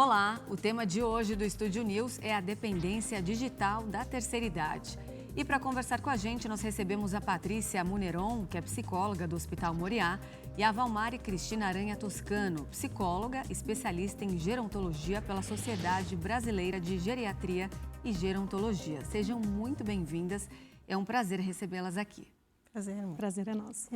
Olá, o tema de hoje do Estúdio News é a dependência digital da terceira idade. E para conversar com a gente, nós recebemos a Patrícia Muneron, que é psicóloga do Hospital Moriá, e a Valmari Cristina Aranha Toscano, psicóloga especialista em gerontologia pela Sociedade Brasileira de Geriatria e Gerontologia. Sejam muito bem-vindas, é um prazer recebê-las aqui. Prazer é nosso.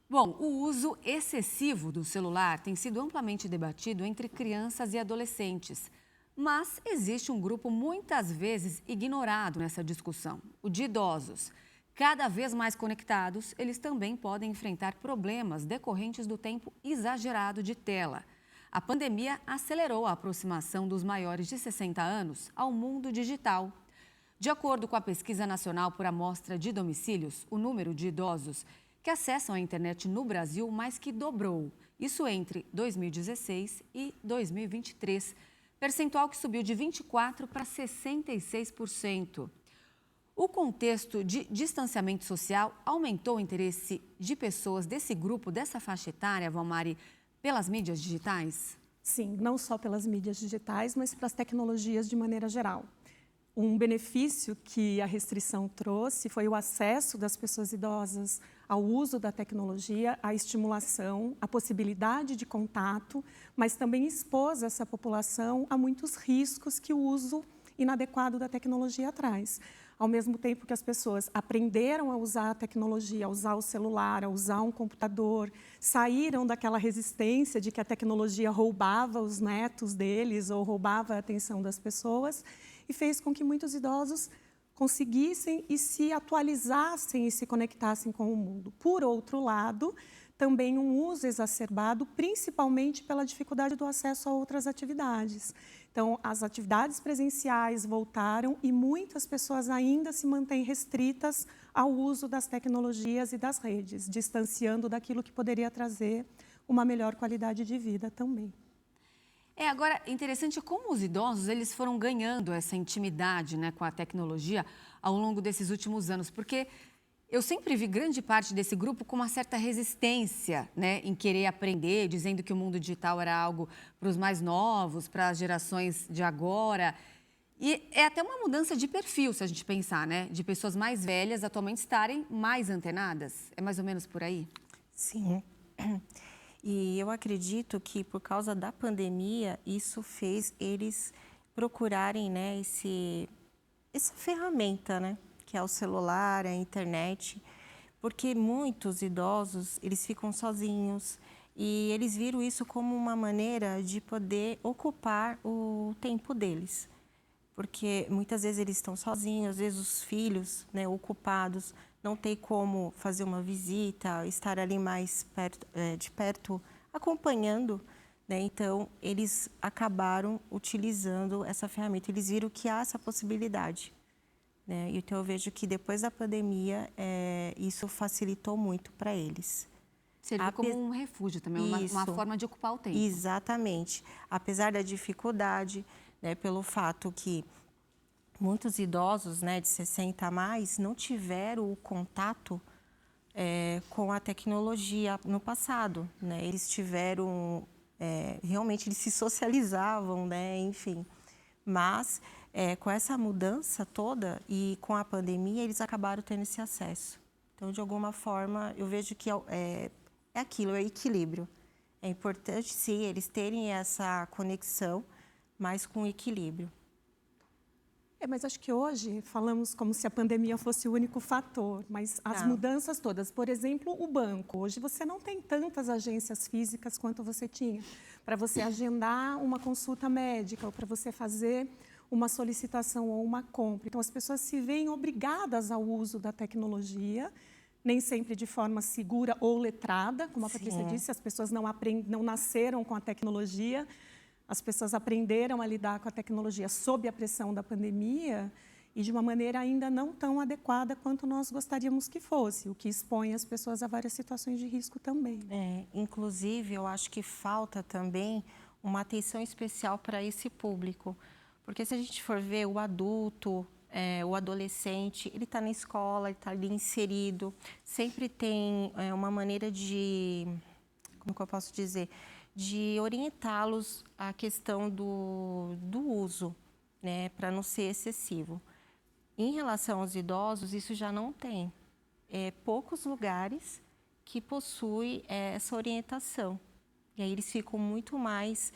Bom, o uso excessivo do celular tem sido amplamente debatido entre crianças e adolescentes. Mas existe um grupo muitas vezes ignorado nessa discussão, o de idosos. Cada vez mais conectados, eles também podem enfrentar problemas decorrentes do tempo exagerado de tela. A pandemia acelerou a aproximação dos maiores de 60 anos ao mundo digital. De acordo com a Pesquisa Nacional por Amostra de Domicílios, o número de idosos que acessam a internet no Brasil mais que dobrou. Isso entre 2016 e 2023. Percentual que subiu de 24% para 66%. O contexto de distanciamento social aumentou o interesse de pessoas desse grupo, dessa faixa etária, Valmari, pelas mídias digitais? Sim, não só pelas mídias digitais, mas pelas tecnologias de maneira geral. Um benefício que a restrição trouxe foi o acesso das pessoas idosas ao uso da tecnologia, a estimulação, a possibilidade de contato, mas também expôs essa população a muitos riscos que o uso inadequado da tecnologia traz. Ao mesmo tempo que as pessoas aprenderam a usar a tecnologia, a usar o celular, a usar um computador, saíram daquela resistência de que a tecnologia roubava os netos deles ou roubava a atenção das pessoas, e fez com que muitos idosos conseguissem e se atualizassem e se conectassem com o mundo. Por outro lado, também um uso exacerbado, principalmente pela dificuldade do acesso a outras atividades. Então, as atividades presenciais voltaram e muitas pessoas ainda se mantêm restritas ao uso das tecnologias e das redes, distanciando daquilo que poderia trazer uma melhor qualidade de vida também. Agora, interessante como os idosos eles foram ganhando essa intimidade, né, com a tecnologia ao longo desses últimos anos, porque eu sempre vi grande parte desse grupo com uma certa resistência, né, em querer aprender, dizendo que o mundo digital era algo para os mais novos, para as gerações de agora. E é até uma mudança de perfil, se a gente pensar, né, de pessoas mais velhas atualmente estarem mais antenadas. É mais ou menos por aí? Sim. E eu acredito que, por causa da pandemia, isso fez eles procurarem, né, essa ferramenta, né, que é o celular, a internet, porque muitos idosos, eles ficam sozinhos e eles viram isso como uma maneira de poder ocupar o tempo deles. Porque muitas vezes eles estão sozinhos, às vezes os filhos, né, ocupados, não tem como fazer uma visita, estar ali mais de perto, acompanhando, né? Então, eles acabaram utilizando essa ferramenta. Eles viram que há essa possibilidade, né? Então, eu vejo que depois da pandemia, isso facilitou muito para eles. Serviu como um refúgio também, uma forma de ocupar o tempo. Exatamente. Apesar da dificuldade, né, pelo fato que muitos idosos, né, de 60 a mais, não tiveram o contato com a tecnologia no passado, né? Eles tiveram, realmente eles se socializavam, né, enfim. Mas com essa mudança toda e com a pandemia, eles acabaram tendo esse acesso. Então, de alguma forma, eu vejo que é aquilo, é equilíbrio. É importante, sim, eles terem essa conexão, mas com equilíbrio. Mas acho que hoje falamos como se a pandemia fosse o único fator, mas as mudanças todas, por exemplo, o banco. Hoje você não tem tantas agências físicas quanto você tinha para você agendar uma consulta médica ou para você fazer uma solicitação ou uma compra. Então, as pessoas se veem obrigadas ao uso da tecnologia, nem sempre de forma segura ou letrada, como a Patrícia disse, as pessoas não nasceram com a tecnologia. As pessoas aprenderam a lidar com a tecnologia sob a pressão da pandemia e de uma maneira ainda não tão adequada quanto nós gostaríamos que fosse, o que expõe as pessoas a várias situações de risco também. Inclusive, eu acho que falta também uma atenção especial para esse público, porque se a gente for ver o adulto, o adolescente, ele está na escola, ele está ali inserido, sempre tem uma maneira de, como que eu posso dizer, de orientá-los à questão do uso, né, para não ser excessivo. Em relação aos idosos, isso já não tem. Poucos lugares que possuem essa orientação. E aí eles ficam muito mais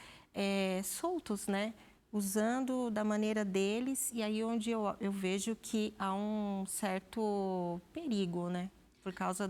soltos, né? Usando da maneira deles, e aí onde eu vejo que há um certo perigo, né? Por causa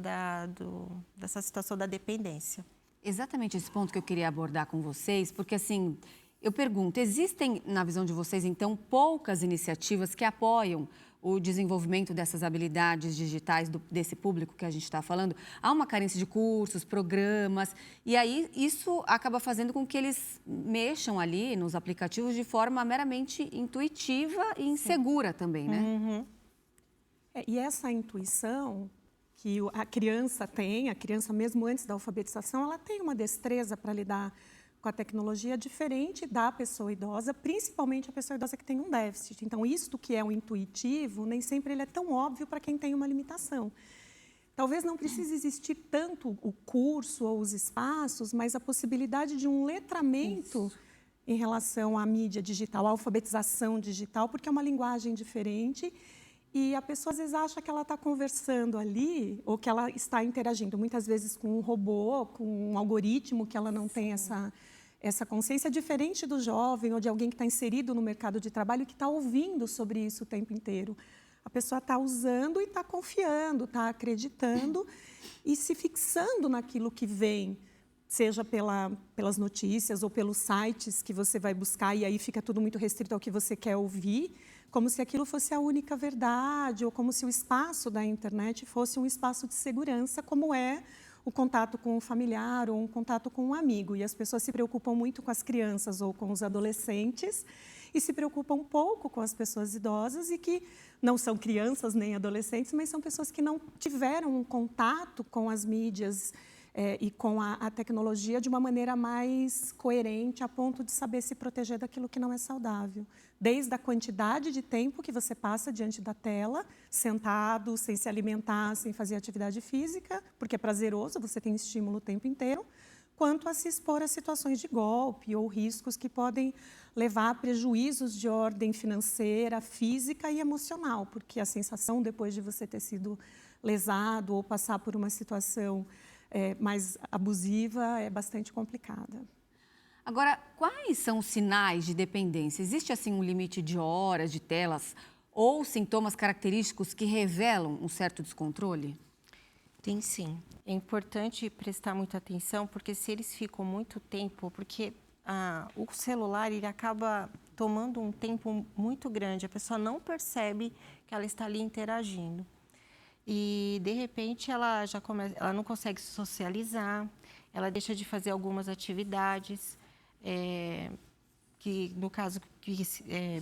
dessa situação da dependência. Exatamente esse ponto que eu queria abordar com vocês, porque assim, eu pergunto, existem, na visão de vocês, então, poucas iniciativas que apoiam o desenvolvimento dessas habilidades digitais desse público que a gente está falando? Há uma carência de cursos, programas, e aí isso acaba fazendo com que eles mexam ali nos aplicativos de forma meramente intuitiva e insegura também, né? Uhum. E essa intuição que a criança tem, a criança mesmo antes da alfabetização, ela tem uma destreza para lidar com a tecnologia diferente da pessoa idosa, principalmente a pessoa idosa que tem um déficit. Então, isso que é o intuitivo, nem sempre ele é tão óbvio para quem tem uma limitação. Talvez não precise existir tanto o curso ou os espaços, mas a possibilidade de um letramento em relação à mídia digital, à alfabetização digital, porque é uma linguagem diferente. E a pessoa, às vezes, acha que ela está conversando ali, ou que ela está interagindo, muitas vezes, com um robô, com um algoritmo, que ela não tem essa consciência, diferente do jovem ou de alguém que está inserido no mercado de trabalho e que está ouvindo sobre isso o tempo inteiro. A pessoa está usando e está confiando, está acreditando e se fixando naquilo que vem, seja pelas notícias ou pelos sites que você vai buscar, e aí fica tudo muito restrito ao que você quer ouvir, como se aquilo fosse a única verdade, ou como se o espaço da internet fosse um espaço de segurança, como é o contato com um familiar ou um contato com um amigo. E as pessoas se preocupam muito com as crianças ou com os adolescentes e se preocupam pouco com as pessoas idosas e que não são crianças nem adolescentes, mas são pessoas que não tiveram um contato com as mídias e com a tecnologia de uma maneira mais coerente, a ponto de saber se proteger daquilo que não é saudável. Desde a quantidade de tempo que você passa diante da tela, sentado, sem se alimentar, sem fazer atividade física, porque é prazeroso, você tem estímulo o tempo inteiro, quanto a se expor a situações de golpe ou riscos que podem levar a prejuízos de ordem financeira, física e emocional, porque a sensação, depois de você ter sido lesado ou passar por uma situação mais abusiva, é bastante complicada. Agora, quais são os sinais de dependência? Existe, assim, um limite de horas de telas ou sintomas característicos que revelam um certo descontrole? Tem sim. É importante prestar muita atenção, porque se eles ficam muito tempo, porque o celular ele acaba tomando um tempo muito grande, a pessoa não percebe que ela está ali interagindo. E, de repente, ela não consegue se socializar, ela deixa de fazer algumas atividades, que, no caso,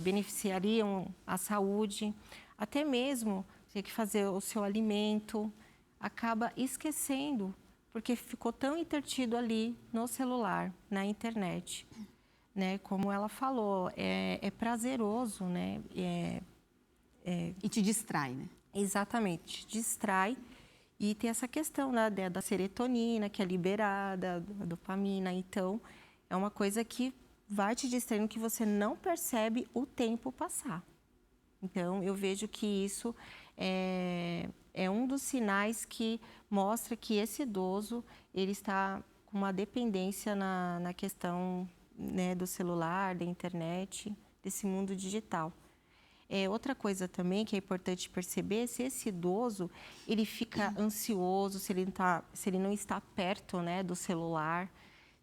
beneficiariam a saúde, até mesmo ter que fazer o seu alimento, acaba esquecendo, porque ficou tão entretido ali no celular, na internet, né? Como ela falou, é prazeroso, né? E te distrai, né? Exatamente, distrai. E tem essa questão, né, da serotonina, que é liberada, da dopamina. Então, é uma coisa que vai te distraindo, que você não percebe o tempo passar. Então, eu vejo que isso é um dos sinais que mostra que esse idoso ele está com uma dependência na questão, né, do celular, da internet, desse mundo digital. Outra coisa também que é importante perceber, se esse idoso ele fica ansioso, se ele não está perto, né, do celular,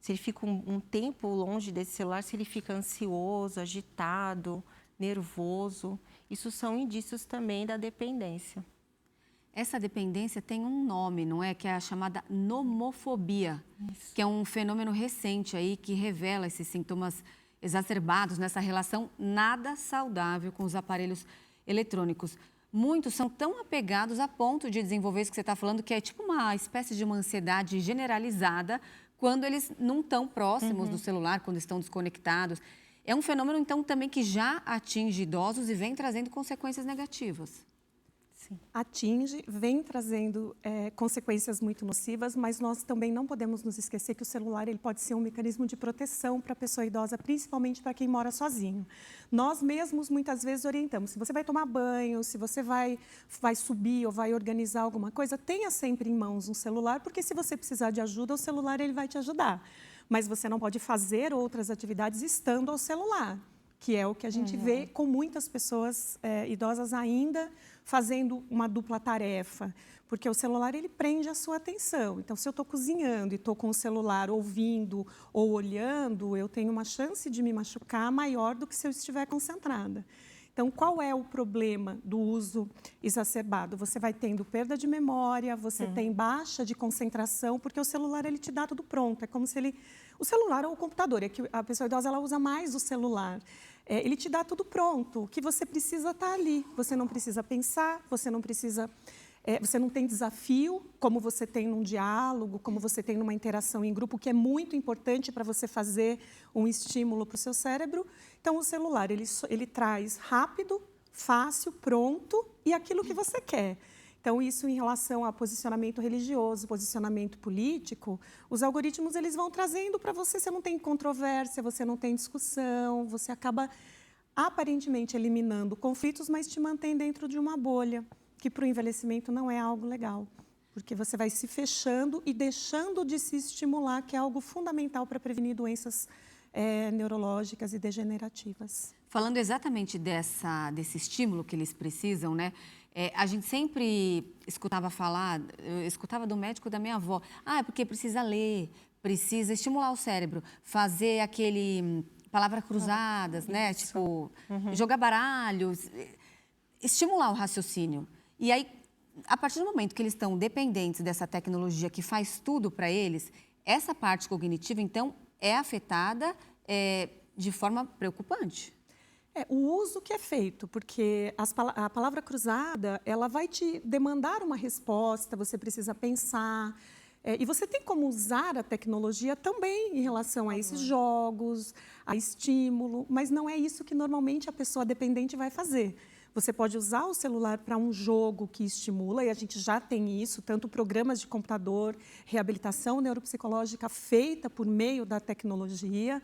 se ele fica um tempo longe desse celular, se ele fica ansioso, agitado, nervoso, isso são indícios também da dependência. Essa dependência tem um nome, não é? Que é a chamada nomofobia, Isso. que é um fenômeno recente aí que revela esses sintomas exacerbados nessa relação nada saudável com os aparelhos eletrônicos. Muitos são tão apegados a ponto de desenvolver isso que você está falando, que é tipo uma espécie de uma ansiedade generalizada quando eles não estão próximos do celular, quando estão desconectados. É um fenômeno, então, também que já atinge idosos e vem trazendo consequências negativas. atinge, vem trazendo consequências muito nocivas, mas nós também não podemos nos esquecer que o celular ele pode ser um mecanismo de proteção para a pessoa idosa, principalmente para quem mora sozinho. Nós mesmos, muitas vezes, orientamos. Se você vai tomar banho, se você vai subir ou vai organizar alguma coisa, tenha sempre em mãos um celular, porque se você precisar de ajuda, o celular ele vai te ajudar. Mas você não pode fazer outras atividades estando ao celular, que é o que a gente vê com muitas pessoas idosas ainda fazendo uma dupla tarefa, porque o celular ele prende a sua atenção. Então, se eu estou cozinhando e estou com o celular ouvindo ou olhando, eu tenho uma chance de me machucar maior do que se eu estiver concentrada. Então, qual é o problema do uso exacerbado? Você vai tendo perda de memória, você tem baixa de concentração, porque o celular ele te dá tudo pronto. É como se ele... O celular ou o computador, é que a pessoa idosa ela usa mais o celular. Ele te dá tudo pronto, o que você precisa está ali. Você não precisa pensar, você não precisa... você não tem desafio, como você tem num diálogo, como você tem numa interação em grupo, que é muito importante para você fazer um estímulo para o seu cérebro. Então, o celular, ele traz rápido, fácil, pronto e aquilo que você quer. Então, isso em relação a posicionamento religioso, posicionamento político, os algoritmos eles vão trazendo para você, você não tem controvérsia, você não tem discussão, você acaba aparentemente eliminando conflitos, mas te mantém dentro de uma bolha, que para o envelhecimento não é algo legal, porque você vai se fechando e deixando de se estimular, que é algo fundamental para prevenir doenças neurológicas e degenerativas. Falando exatamente desse estímulo que eles precisam, né? A gente sempre escutava falar, eu escutava do médico da minha avó, é porque precisa ler, precisa estimular o cérebro, fazer palavras cruzadas, né? Tipo, jogar baralho, estimular o raciocínio. E aí, a partir do momento que eles estão dependentes dessa tecnologia que faz tudo para eles, essa parte cognitiva, então, é afetada de forma preocupante. O uso que é feito, porque a palavra cruzada, ela vai te demandar uma resposta, você precisa pensar. E você tem como usar a tecnologia também em relação a esses jogos, a estímulo, mas não é isso que normalmente a pessoa dependente vai fazer. Você pode usar o celular para um jogo que estimula, e a gente já tem isso, tanto programas de computador, reabilitação neuropsicológica feita por meio da tecnologia.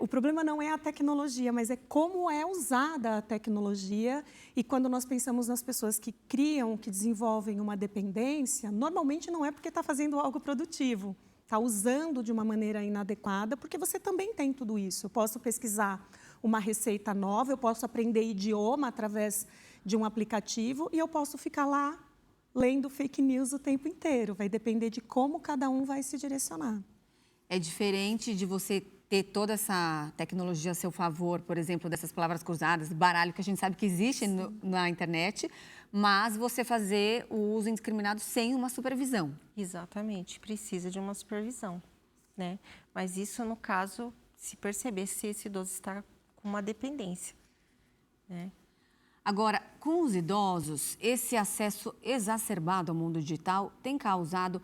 O problema não é a tecnologia, mas é como é usada a tecnologia. E quando nós pensamos nas pessoas que criam, que desenvolvem uma dependência, normalmente não é porque está fazendo algo produtivo, está usando de uma maneira inadequada, porque você também tem tudo isso. Eu posso pesquisar uma receita nova, eu posso aprender idioma através de um aplicativo e eu posso ficar lá lendo fake news o tempo inteiro. Vai depender de como cada um vai se direcionar. É diferente de você ter toda essa tecnologia a seu favor, por exemplo, dessas palavras cruzadas, baralho, que a gente sabe que existe na internet, mas você fazer o uso indiscriminado sem uma supervisão. Exatamente, precisa de uma supervisão, né? Mas isso, no caso, se perceber se esse idoso está com uma dependência, né? Agora, com os idosos, esse acesso exacerbado ao mundo digital tem causado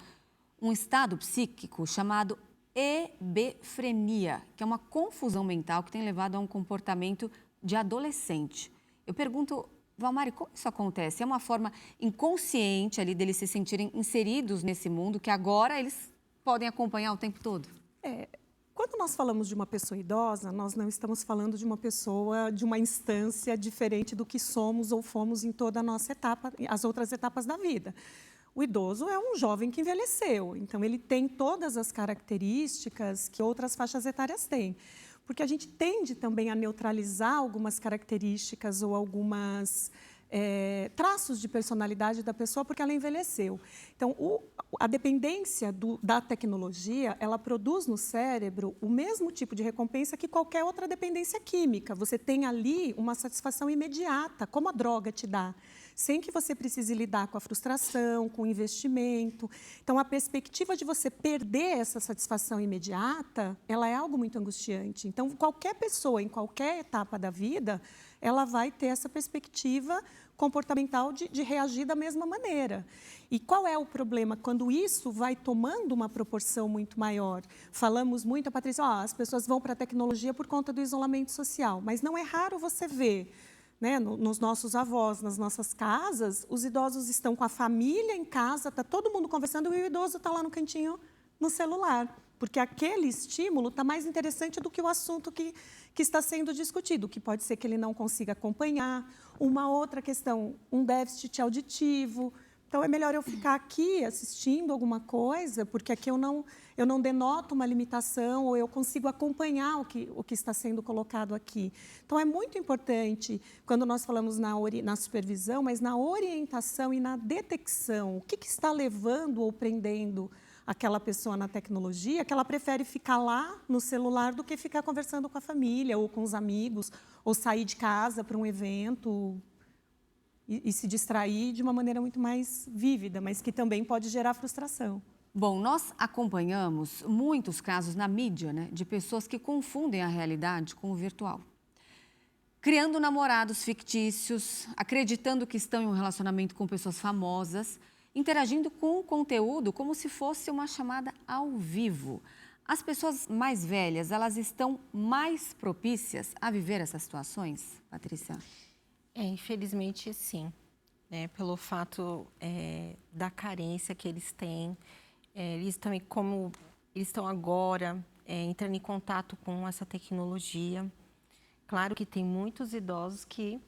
um estado psíquico chamado hebefrenia, que é uma confusão mental que tem levado a um comportamento de adolescente. Eu pergunto, Valmari, como isso acontece? É uma forma inconsciente ali deles se sentirem inseridos nesse mundo que agora eles podem acompanhar o tempo todo? Quando nós falamos de uma pessoa idosa, nós não estamos falando de uma pessoa, de uma instância diferente do que somos ou fomos em toda a nossa etapa, as outras etapas da vida. O idoso é um jovem que envelheceu, então ele tem todas as características que outras faixas etárias têm. Porque a gente tende também a neutralizar algumas características ou algumas traços de personalidade da pessoa porque ela envelheceu. Então, a dependência da tecnologia, ela produz no cérebro o mesmo tipo de recompensa que qualquer outra dependência química. Você tem ali uma satisfação imediata, como a droga te dá, sem que você precise lidar com a frustração, com o investimento. Então, a perspectiva de você perder essa satisfação imediata, ela é algo muito angustiante. Então, qualquer pessoa, em qualquer etapa da vida, ela vai ter essa perspectiva comportamental de reagir da mesma maneira. E qual é o problema? Quando isso vai tomando uma proporção muito maior. Falamos muito, a Patrícia, as pessoas vão para a tecnologia por conta do isolamento social, mas não é raro você ver né, nos nossos avós, nas nossas casas, os idosos estão com a família em casa, está todo mundo conversando e o idoso está lá no cantinho no celular, porque aquele estímulo está mais interessante do que o assunto que está sendo discutido, que pode ser que ele não consiga acompanhar. Uma outra questão, um déficit auditivo. Então, é melhor eu ficar aqui assistindo alguma coisa, porque aqui eu não denoto uma limitação ou eu consigo acompanhar o que está sendo colocado aqui. Então, é muito importante, quando nós falamos na supervisão, mas na orientação e na detecção, o que está levando ou prendendo aquela pessoa na tecnologia, que ela prefere ficar lá no celular do que ficar conversando com a família ou com os amigos, ou sair de casa para um evento e se distrair de uma maneira muito mais vívida, mas que também pode gerar frustração. Bom, nós acompanhamos muitos casos na mídia, né, de pessoas que confundem a realidade com o virtual. Criando namorados fictícios, acreditando que estão em um relacionamento com pessoas famosas, interagindo com o conteúdo como se fosse uma chamada ao vivo. As pessoas mais velhas, elas estão mais propícias a viver essas situações, Patrícia? Infelizmente, sim. Pelo fato da carência que eles têm. Eles também, como eles estão agora entrando em contato com essa tecnologia. Claro que tem muitos idosos que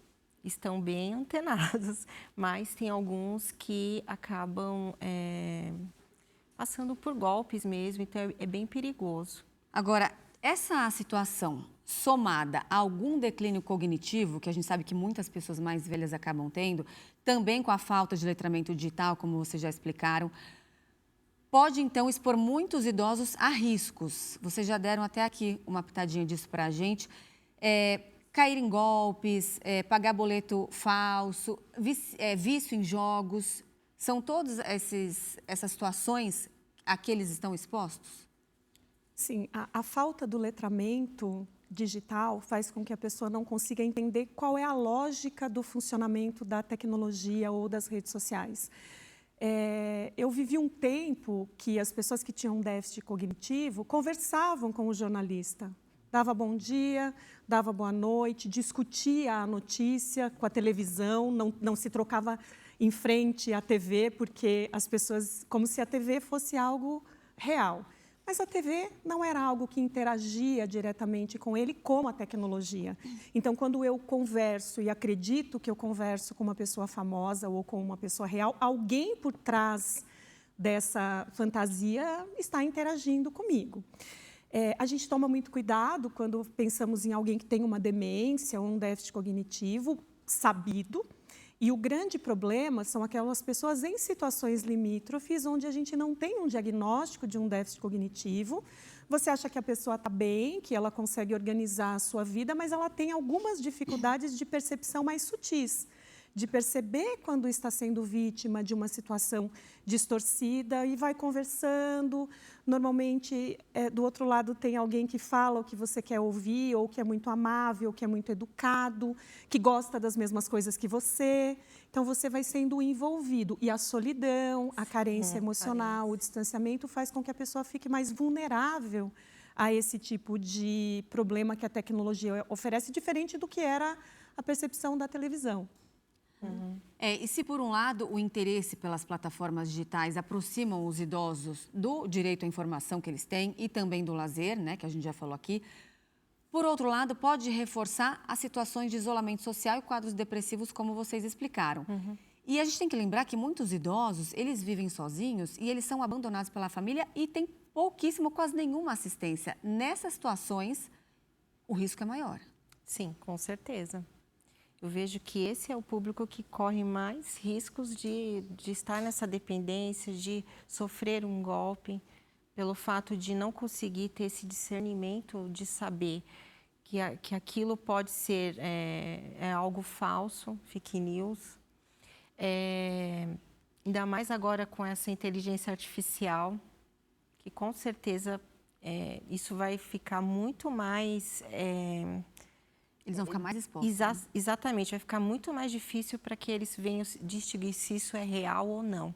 estão bem antenados, mas tem alguns que acabam passando por golpes mesmo, então é bem perigoso. Agora, essa situação somada a algum declínio cognitivo, que a gente sabe que muitas pessoas mais velhas acabam tendo, também com a falta de letramento digital, como vocês já explicaram, pode então expor muitos idosos a riscos. Vocês já deram até aqui uma pitadinha disso para a gente. Cair em golpes, pagar boleto falso, vício em jogos, são todas essas situações a que eles estão expostos? Sim, a falta do letramento digital faz com que a pessoa não consiga entender qual é a lógica do funcionamento da tecnologia ou das redes sociais. Eu vivi um tempo que as pessoas que tinham déficit cognitivo conversavam com o jornalista. Dava bom dia, dava boa noite, discutia a notícia com a televisão, não se trocava em frente à TV, porque as pessoas, como se a TV fosse algo real. Mas a TV não era algo que interagia diretamente com ele, como a tecnologia. Então, quando eu converso e acredito que eu converso com uma pessoa famosa ou com uma pessoa real, alguém por trás dessa fantasia está interagindo comigo. A gente toma muito cuidado quando pensamos em alguém que tem uma demência ou um déficit cognitivo sabido. E o grande problema são aquelas pessoas em situações limítrofes, onde a gente não tem um diagnóstico de um déficit cognitivo. Você acha que a pessoa está bem, que ela consegue organizar a sua vida, mas ela tem algumas dificuldades de percepção mais sutis, de perceber quando está sendo vítima de uma situação distorcida e vai conversando. Normalmente, do outro lado, tem alguém que fala o que você quer ouvir, ou que é muito amável, que é muito educado, que gosta das mesmas coisas que você. Então, você vai sendo envolvido. E a solidão, a carência emocional, o distanciamento faz com que a pessoa fique mais vulnerável a esse tipo de problema que a tecnologia oferece, diferente do que era a percepção da televisão. E se, por um lado, o interesse pelas plataformas digitais aproximam os idosos do direito à informação que eles têm e também do lazer, né, que a gente já falou aqui, por outro lado, pode reforçar as situações de isolamento social e quadros depressivos, como vocês explicaram. E a gente tem que lembrar que muitos idosos, eles vivem sozinhos e eles são abandonados pela família e têm pouquíssimo, quase nenhuma assistência. Nessas situações, o risco é maior. Sim, com certeza. Eu vejo que esse é o público que corre mais riscos de estar nessa dependência, de sofrer um golpe, pelo fato de não conseguir ter esse discernimento de saber que aquilo pode ser algo falso, fake news. Ainda mais agora com essa inteligência artificial, que com certeza isso vai ficar muito mais... Eles vão ficar mais expostos. Exatamente, vai ficar muito mais difícil para que eles venham distinguir se isso é real ou não.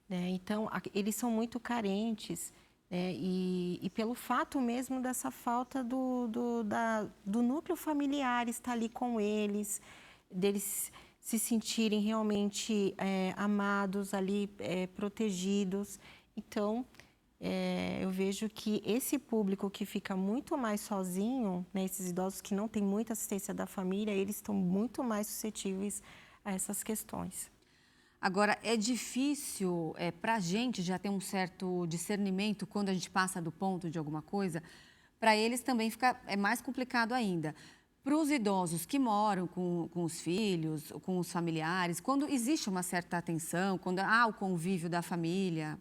Então, eles são muito carentes, e pelo fato mesmo dessa falta do núcleo familiar estar ali com eles, deles se sentirem realmente amados ali, protegidos. Então, eu vejo que esse público que fica muito mais sozinho, né, esses idosos que não têm muita assistência da família, eles estão muito mais suscetíveis a essas questões. Agora, é difícil para a gente já ter um certo discernimento quando a gente passa do ponto de alguma coisa. Para eles também é mais complicado ainda. Para os idosos que moram com os filhos, com os familiares, quando existe uma certa atenção, quando há o convívio da família,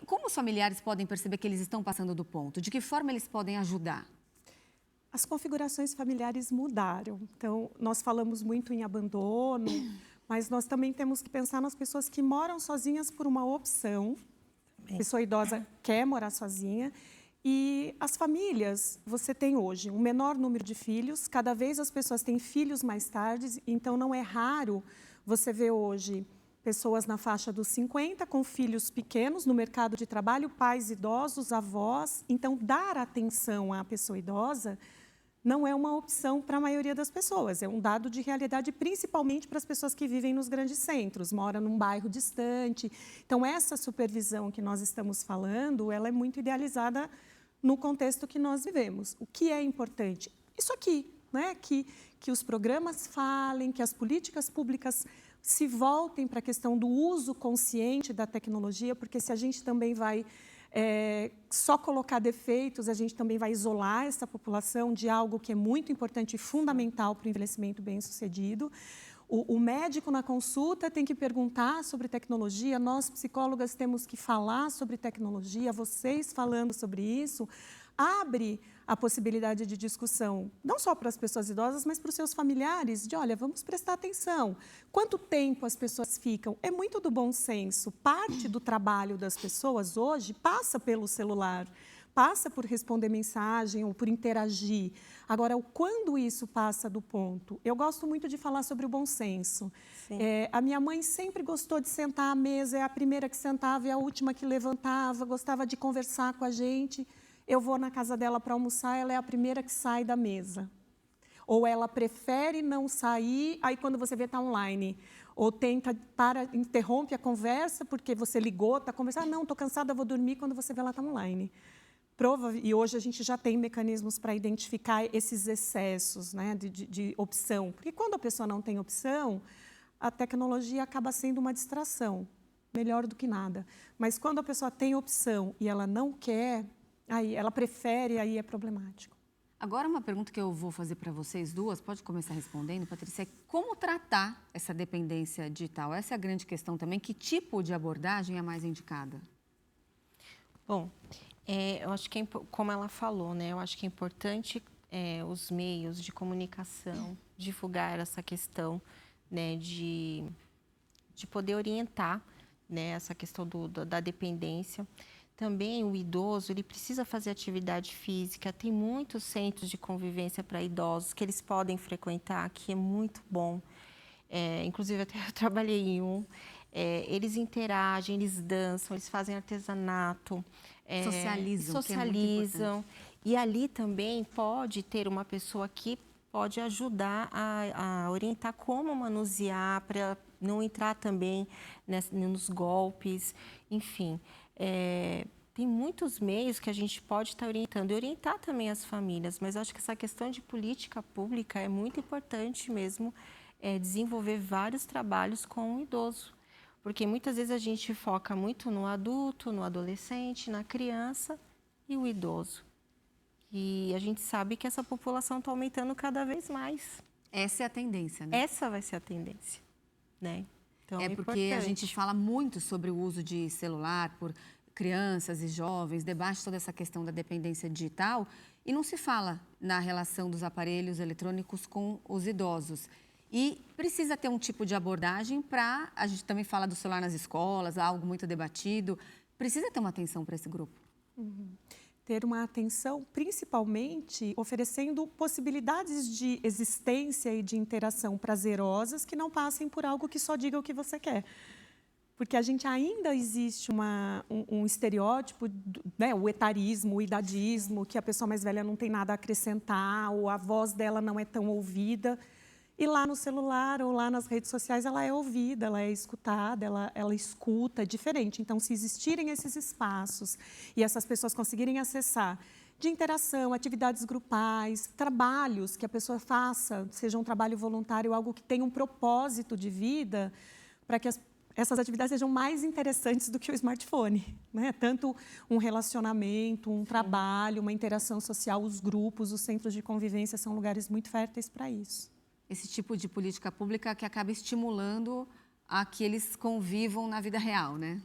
como os familiares podem perceber que eles estão passando do ponto? De que forma eles podem ajudar? As configurações familiares mudaram. Então, nós falamos muito em abandono, mas nós também temos que pensar nas pessoas que moram sozinhas por uma opção. A pessoa idosa quer morar sozinha. E as famílias, você tem hoje um menor número de filhos, cada vez as pessoas têm filhos mais tarde, então não é raro você ver hoje pessoas na faixa dos 50 com filhos pequenos no mercado de trabalho, pais idosos, avós. Então, dar atenção à pessoa idosa não é uma opção para a maioria das pessoas, é um dado de realidade, principalmente para as pessoas que vivem nos grandes centros, moram num bairro distante. Então, essa supervisão que nós estamos falando, ela é muito idealizada no contexto que nós vivemos. O que é importante? Isso aqui, né? Que os programas falem, que as políticas públicas se voltem para a questão do uso consciente da tecnologia, porque se a gente também vai só colocar defeitos, a gente também vai isolar essa população de algo que é muito importante e fundamental para o envelhecimento bem-sucedido. O médico na consulta tem que perguntar sobre tecnologia, nós psicólogas temos que falar sobre tecnologia, vocês falando sobre isso, abre a possibilidade de discussão, não só para as pessoas idosas, mas para os seus familiares, de, olha, vamos prestar atenção. Quanto tempo as pessoas ficam? É muito do bom senso. Parte do trabalho das pessoas hoje passa pelo celular, passa por responder mensagem ou por interagir. Agora, quando isso passa do ponto? Eu gosto muito de falar sobre o bom senso. A minha mãe sempre gostou de sentar à mesa, é a primeira que sentava, é a última que levantava, gostava de conversar com a gente. Eu vou na casa dela para almoçar, ela é a primeira que sai da mesa. Ou ela prefere não sair, aí quando você vê está online. Ou interrompe a conversa porque você ligou, está conversando, não, estou cansada, vou dormir, quando você vê ela está online. E hoje a gente já tem mecanismos para identificar esses excessos, né, de opção. Porque quando a pessoa não tem opção, a tecnologia acaba sendo uma distração, melhor do que nada. Mas quando a pessoa tem opção e ela não quer, aí ela prefere, aí é problemático. Agora, uma pergunta que eu vou fazer para vocês duas, pode começar respondendo, Patrícia, é como tratar essa dependência digital? Essa é a grande questão também. Que tipo de abordagem é mais indicada? Bom, eu acho que, como ela falou, né, eu acho que é importante os meios de comunicação divulgar essa questão, né, de poder orientar, né, essa questão da dependência. Também o idoso, ele precisa fazer atividade física, tem muitos centros de convivência para idosos que eles podem frequentar, que é muito bom. Inclusive, até eu trabalhei em um. Eles interagem, eles dançam, eles fazem artesanato. Socializam, que é muito importante. E ali também pode ter uma pessoa que pode ajudar a orientar como manusear, para não entrar também nos golpes, enfim. Tem muitos meios que a gente pode estar orientando e orientar também as famílias, mas eu acho que essa questão de política pública é muito importante mesmo, desenvolver vários trabalhos com o idoso, porque muitas vezes a gente foca muito no adulto, no adolescente, na criança e o idoso. E a gente sabe que essa população está aumentando cada vez mais. Essa é a tendência, né? Essa vai ser a tendência, né? Então, porque a gente fala muito sobre o uso de celular por crianças e jovens, debate toda essa questão da dependência digital e não se fala na relação dos aparelhos eletrônicos com os idosos. E precisa ter um tipo de abordagem para... A gente também fala do celular nas escolas, algo muito debatido. Precisa ter uma atenção para esse grupo. Ter uma atenção, principalmente oferecendo possibilidades de existência e de interação prazerosas que não passem por algo que só diga o que você quer. Porque a gente ainda existe um estereótipo, né, o etarismo, o idadismo, que a pessoa mais velha não tem nada a acrescentar, ou a voz dela não é tão ouvida. E lá no celular ou lá nas redes sociais, ela é ouvida, ela é escutada, ela escuta, é diferente. Então, se existirem esses espaços e essas pessoas conseguirem acessar de interação, atividades grupais, trabalhos que a pessoa faça, seja um trabalho voluntário, algo que tenha um propósito de vida, para que essas atividades sejam mais interessantes do que o smartphone, né? Tanto um relacionamento, um trabalho, uma interação social, os grupos, os centros de convivência são lugares muito férteis para isso. Esse tipo de política pública que acaba estimulando a que eles convivam na vida real, né?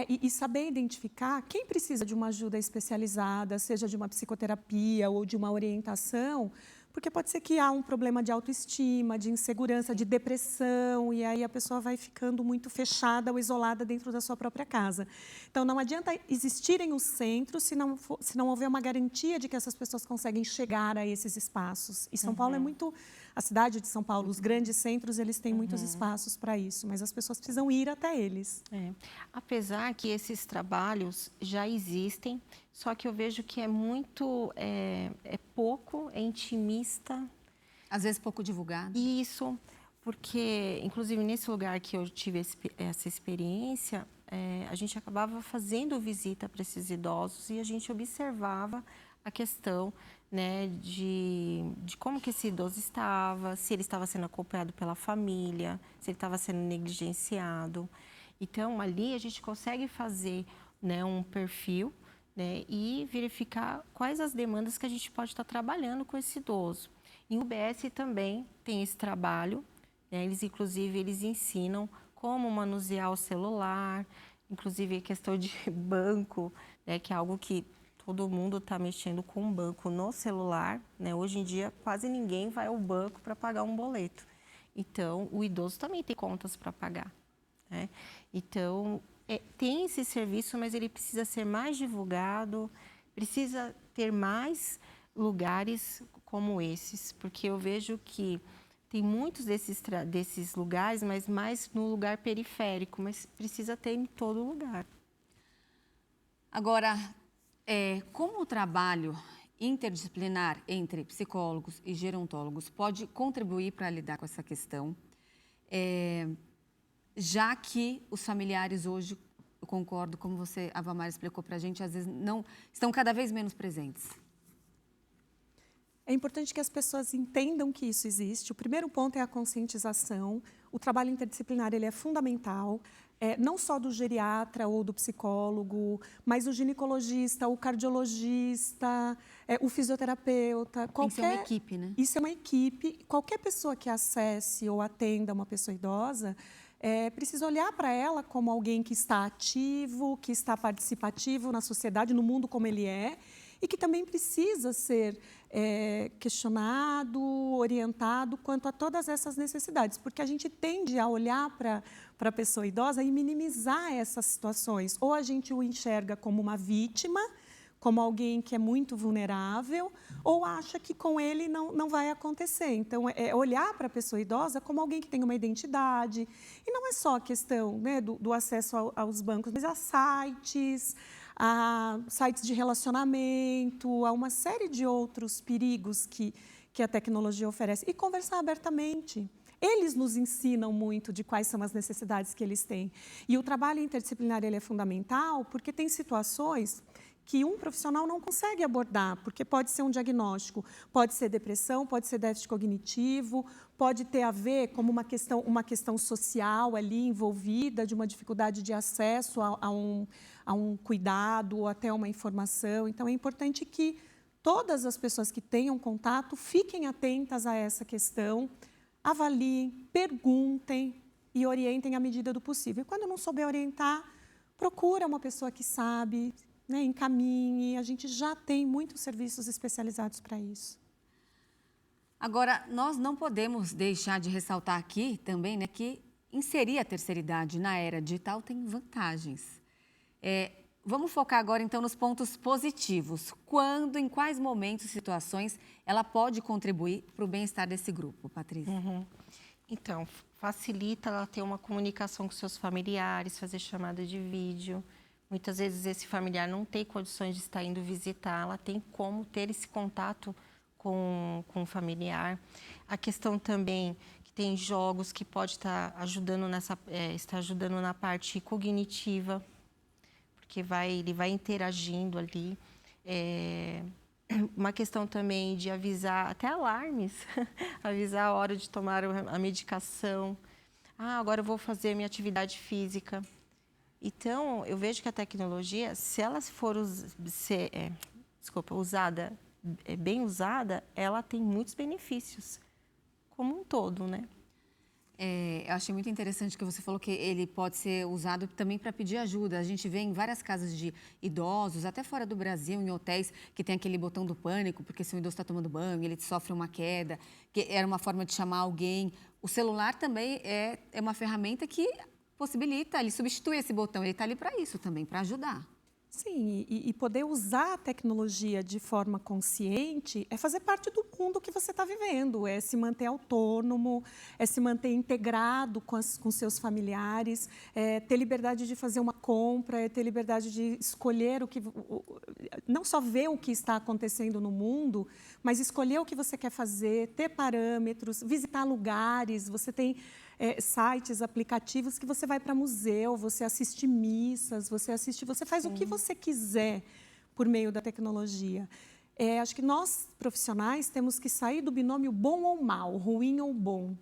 E saber identificar quem precisa de uma ajuda especializada, seja de uma psicoterapia ou de uma orientação, porque pode ser que há um problema de autoestima, de insegurança, de depressão, e aí a pessoa vai ficando muito fechada ou isolada dentro da sua própria casa. Então, não adianta existirem os centros se não houver uma garantia de que essas pessoas conseguem chegar a esses espaços. E São Paulo é muito... A cidade de São Paulo, os grandes centros, eles têm muitos espaços para isso, mas as pessoas precisam ir até eles. Apesar que esses trabalhos já existem, só que eu vejo que é muito, é pouco, é intimista. Às vezes pouco divulgado. Isso, porque, inclusive, nesse lugar que eu tive essa experiência, a gente acabava fazendo visita para esses idosos e a gente observava a questão, né, de como que esse idoso estava, se ele estava sendo acompanhado pela família, se ele estava sendo negligenciado. Então, ali a gente consegue fazer, né, um perfil, né, e verificar quais as demandas que a gente pode estar trabalhando com esse idoso. E o UBS também tem esse trabalho, né, inclusive, eles ensinam como manusear o celular, inclusive a questão de banco, né, que é algo que todo mundo está mexendo com um banco no celular, né? Hoje em dia, quase ninguém vai ao banco para pagar um boleto. Então, o idoso também tem contas para pagar, né? Então, tem esse serviço, mas ele precisa ser mais divulgado, precisa ter mais lugares como esses, porque eu vejo que tem muitos desses lugares, mas mais no lugar periférico, mas precisa ter em todo lugar. Agora, como o trabalho interdisciplinar entre psicólogos e gerontólogos pode contribuir para lidar com essa questão, já que os familiares hoje, eu concordo, como a Vamara explicou para a gente, às vezes não estão cada vez menos presentes? É importante que as pessoas entendam que isso existe. O primeiro ponto é a conscientização. O trabalho interdisciplinar ele é fundamental, não só do geriatra ou do psicólogo, mas o ginecologista, o cardiologista, o fisioterapeuta. Tem que ser uma equipe, né? Isso é uma equipe. Qualquer pessoa que acesse ou atenda uma pessoa idosa, precisa olhar para ela como alguém que está ativo, que está participativo na sociedade, no mundo como ele é, e que também precisa ser questionado, orientado quanto a todas essas necessidades, porque a gente tende a olhar para a pessoa idosa e minimizar essas situações. Ou a gente o enxerga como uma vítima, como alguém que é muito vulnerável, ou acha que com ele não vai acontecer. Então, é olhar para a pessoa idosa como alguém que tem uma identidade. E não é só a questão, né, do acesso aos bancos, mas a sites de relacionamento, a uma série de outros perigos que a tecnologia oferece. E conversar abertamente. Eles nos ensinam muito de quais são as necessidades que eles têm. E o trabalho interdisciplinar ele é fundamental porque tem situações que um profissional não consegue abordar, porque pode ser um diagnóstico, pode ser depressão, pode ser déficit cognitivo, pode ter a ver como uma questão social ali envolvida, de uma dificuldade de acesso a um cuidado ou até uma informação. Então, é importante que todas as pessoas que tenham contato fiquem atentas a essa questão, avaliem, perguntem e orientem à medida do possível. E quando não souber orientar, procura uma pessoa que sabe, né, encaminhe. A gente já tem muitos serviços especializados para isso. Agora, nós não podemos deixar de ressaltar aqui também, né, que inserir a terceira idade na era digital tem vantagens. Vamos focar agora, então, nos pontos positivos. Quando, em quais momentos, situações, ela pode contribuir para o bem-estar desse grupo, Patrícia? Então, facilita ela ter uma comunicação com seus familiares, fazer chamada de vídeo. Muitas vezes esse familiar não tem condições de estar indo visitar, ela tem como ter esse contato com o familiar. A questão também que Tem jogos que pode estar ajudando está ajudando na parte cognitiva, porque ele vai interagindo ali. Uma questão também de avisar, até alarmes, avisar a hora de tomar a medicação. Agora eu vou fazer minha atividade física. Então, eu vejo que a tecnologia, se ela for usada, bem usada, ela tem muitos benefícios, como um todo, né? Eu achei muito interessante que você falou que ele pode ser usado também para pedir ajuda. A gente vê em várias casas de idosos, até fora do Brasil, em hotéis, que tem aquele botão do pânico, porque se o idoso está tomando banho, ele sofre uma queda, que era uma forma de chamar alguém. O celular também é uma ferramenta que possibilita, ele substitui esse botão, ele está ali para isso também, para ajudar. Sim, e poder usar a tecnologia de forma consciente é fazer parte do mundo que você está vivendo, é se manter autônomo, é se manter integrado com seus familiares, é ter liberdade de fazer uma compra, é ter liberdade de escolher não só ver o que está acontecendo no mundo, mas escolher o que você quer fazer, ter parâmetros, visitar lugares, você tem sites, aplicativos que você vai para museu, você assiste missas, você faz o que você quiser por meio da tecnologia. Acho que nós, profissionais, temos que sair do binômio bom ou mal, ruim ou bom.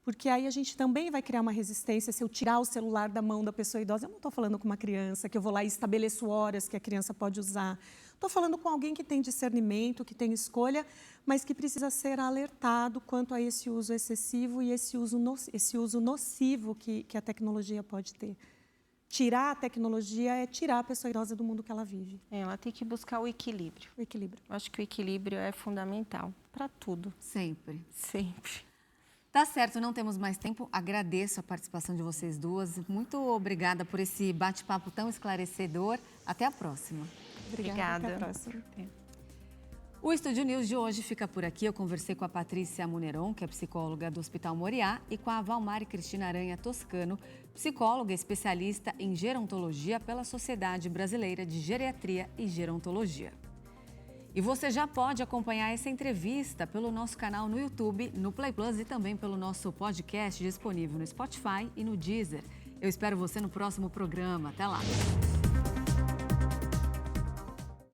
Porque aí a gente também vai criar uma resistência se eu tirar o celular da mão da pessoa idosa. Eu não estou falando com uma criança, que eu vou lá e estabeleço horas que a criança pode usar. Estou falando com alguém que tem discernimento, que tem escolha, mas que precisa ser alertado quanto a esse uso excessivo e esse uso nocivo que a tecnologia pode ter. Tirar a tecnologia é tirar a pessoa idosa do mundo que ela vive. Ela tem que buscar o equilíbrio. O equilíbrio. Eu acho que o equilíbrio é fundamental para tudo. Sempre. Sempre. Tá certo, não temos mais tempo. Agradeço a participação de vocês duas. Muito obrigada por esse bate-papo tão esclarecedor. Até a próxima. Obrigada. Até a próxima. O Estúdio News de hoje fica por aqui. Eu conversei com a Patrícia Muneron, que é psicóloga do Hospital Moriá, e com a Valmari Cristina Aranha Toscano, psicóloga especialista em gerontologia pela Sociedade Brasileira de Geriatria e Gerontologia. E você já pode acompanhar essa entrevista pelo nosso canal no YouTube, no Play Plus e também pelo nosso podcast disponível no Spotify e no Deezer. Eu espero você no próximo programa. Até lá!